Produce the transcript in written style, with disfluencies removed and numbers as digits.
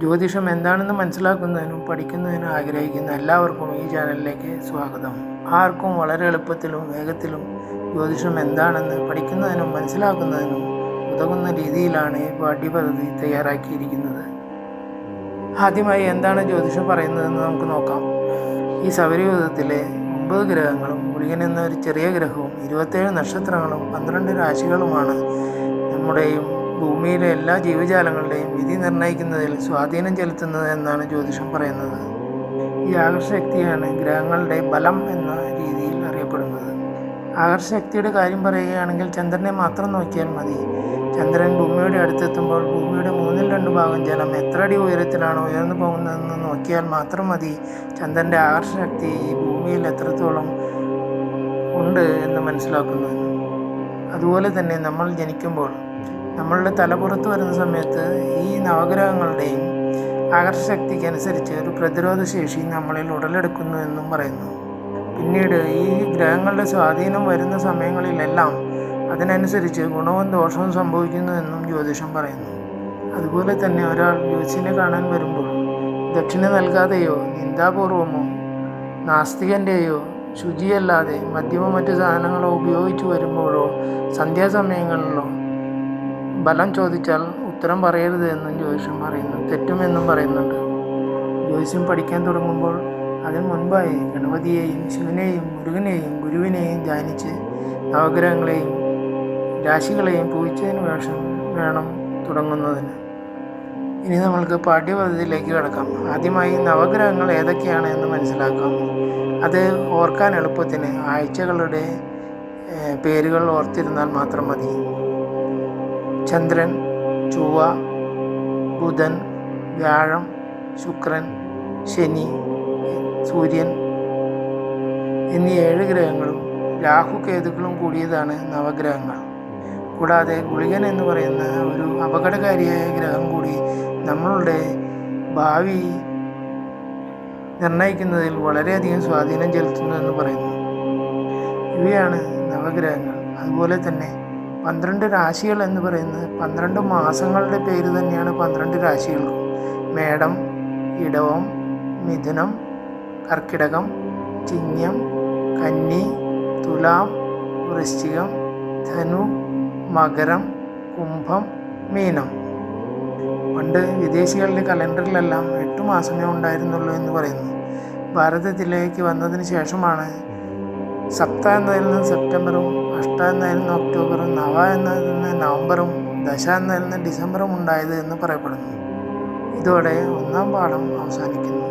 ജ്യോതിഷം എന്താണെന്ന് മനസ്സിലാക്കുന്നതിനും പഠിക്കുന്നതിനും ആഗ്രഹിക്കുന്ന എല്ലാവർക്കും ഈ ചാനലിലേക്ക് സ്വാഗതം. ആർക്കും വളരെ എളുപ്പത്തിലും വേഗത്തിലും ജ്യോതിഷം എന്താണെന്ന് പഠിക്കുന്നതിനും മനസ്സിലാക്കുന്നതിനും ഉതകുന്ന രീതിയിലാണ് ഈ പാഠ്യപദ്ധതി തയ്യാറാക്കിയിരിക്കുന്നത്. ആദ്യമായി എന്താണ് ജ്യോതിഷം പറയുന്നതെന്ന് നമുക്ക് നോക്കാം. ഈ സൗരയൂഥത്തിലെ 9 ഗ്രഹങ്ങളും ഗുളികൻ എന്ന ഒരു ചെറിയ ഗ്രഹവും 27 നക്ഷത്രങ്ങളും 12 രാശികളുമാണ് നമ്മുടെയും ഭൂമിയിലെ എല്ലാ ജീവജാലങ്ങളുടെയും വിധി നിർണ്ണയിക്കുന്നതിൽ സ്വാധീനം ചെലുത്തുന്നത് എന്നാണ് ജ്യോതിഷം പറയുന്നത്. ഈ ആകർഷശക്തിയാണ് ഗ്രഹങ്ങളുടെ ബലം എന്ന രീതിയിൽ അറിയപ്പെടുന്നത്. ആകർഷശക്തിയുടെ കാര്യം പറയുകയാണെങ്കിൽ ചന്ദ്രനെ മാത്രം നോക്കിയാൽ മതി. ചന്ദ്രൻ ഭൂമിയുടെ അടുത്തെത്തുമ്പോൾ ഭൂമിയുടെ 2/3 ഭാഗം ജലം എത്ര അടി ഉയരത്തിലാണ് ഉയർന്നു പോകുന്നതെന്ന് നോക്കിയാൽ മാത്രം മതി ചന്ദ്രൻ്റെ ആകർഷശക്തി ഈ ഭൂമിയിൽ എത്രത്തോളം ഉണ്ട് എന്ന് മനസ്സിലാക്കുന്നത്. അതുപോലെ തന്നെ നമ്മൾ ജനിക്കുമ്പോൾ നമ്മളുടെ തലപുറത്ത് വരുന്ന സമയത്ത് ഈ നവഗ്രഹങ്ങളുടെയും ആകർഷശക്തിക്കനുസരിച്ച് ഒരു പ്രതിരോധ ശേഷി നമ്മളിൽ ഉടലെടുക്കുന്നു എന്നും പറയുന്നു. പിന്നീട് ഈ ഗ്രഹങ്ങളുടെ സ്വാധീനം വരുന്ന സമയങ്ങളിലെല്ലാം അതിനനുസരിച്ച് ഗുണവും ദോഷവും സംഭവിക്കുന്നു എന്നും ജ്യോതിഷം പറയുന്നു. അതുപോലെ തന്നെ ഒരാൾ ജ്യോതിഷനെ കാണാൻ വരുമ്പോൾ ദക്ഷിണ നൽകാതെയോ നിന്ദാപൂർവമോ നാസ്തികൻ്റെയോ ശുചിയല്ലാതെ മദ്യമോ മറ്റു സാധനങ്ങളോ ഉപയോഗിച്ച് വരുമ്പോഴോ സന്ധ്യാസമയങ്ങളിലോ ബലം ചോദിച്ചാൽ ഉത്തരം പറയരുത് എന്നും ജ്യോതിഷം പറയുന്നു. തെറ്റുമെന്നും പറയുന്നുണ്ട്. ജ്യോതിഷം പഠിക്കാൻ തുടങ്ങുമ്പോൾ അതിന് മുൻപായി ഗണപതിയെയും ശിവനെയും മുരുകനെയും ഗുരുവിനെയും ധ്യാനിച്ച് നവഗ്രഹങ്ങളെയും രാശികളെയും പൂജിച്ചതിന് വേണം തുടങ്ങുന്നതിന്. ഇനി നമ്മൾക്ക് പാഠ്യപദ്ധതിയിലേക്ക് കിടക്കാം. ആദ്യമായി നവഗ്രഹങ്ങൾ ഏതൊക്കെയാണ് എന്ന് മനസ്സിലാക്കാം. അത് ഓർക്കാൻ എളുപ്പത്തിന് ആഴ്ചകളുടെ പേരുകൾ ഓർത്തിരുന്നാൽ മാത്രം മതി. ചന്ദ്രൻ, ചൊവ്വ, ബുധൻ, വ്യാഴം, ശുക്രൻ, ശനി, സൂര്യൻ എന്നീ 7 ഗ്രഹങ്ങളും രാഹു കേതുക്കളും കൂടിയതാണ് നവഗ്രഹങ്ങൾ. കൂടാതെ ഗുളികൻ എന്ന് പറയുന്ന ഒരു അപകടകാരിയായ ഗ്രഹം കൂടി നമ്മളുടെ ഭാവി നിർണ്ണയിക്കുന്നതിൽ വളരെയധികം സ്വാധീനം ചെലുത്തുന്നു എന്ന് പറയുന്നു. ഇവയാണ് നവഗ്രഹങ്ങൾ. അതുപോലെ തന്നെ 12 രാശികൾ എന്ന് പറയുന്നത് 12 മാസങ്ങളുടെ പേര് തന്നെയാണ് 12 രാശികൾക്കും. മേടം, ഇടവം, മിഥുനം, കർക്കിടകം, ചിങ്ങം, കന്നി, തുലാം, വൃശ്ചികം, ധനു, മകരം, കുംഭം, മീനം. പണ്ട് വിദേശികളുടെ കലണ്ടറിലെല്ലാം 8 മാസമേ ഉണ്ടായിരുന്നുള്ളൂ എന്ന് പറയുന്നു. ഭാരതത്തിലേക്ക് വന്നതിന് ശേഷമാണ് സപ്ത എന്നതിൽ നിന്ന് സെപ്റ്റംബറും, അഷ്ട എന്നതിൽ നിന്ന് ഒക്ടോബറും, നവ എന്നതിൽ നിന്ന് നവംബറും, ദശ എന്നതിൽ നിന്ന് ഡിസംബറും ഉണ്ടായത് എന്ന് പറയപ്പെടുന്നു. ഇതോടെ 1ാം പാഠം അവസാനിക്കുന്നു.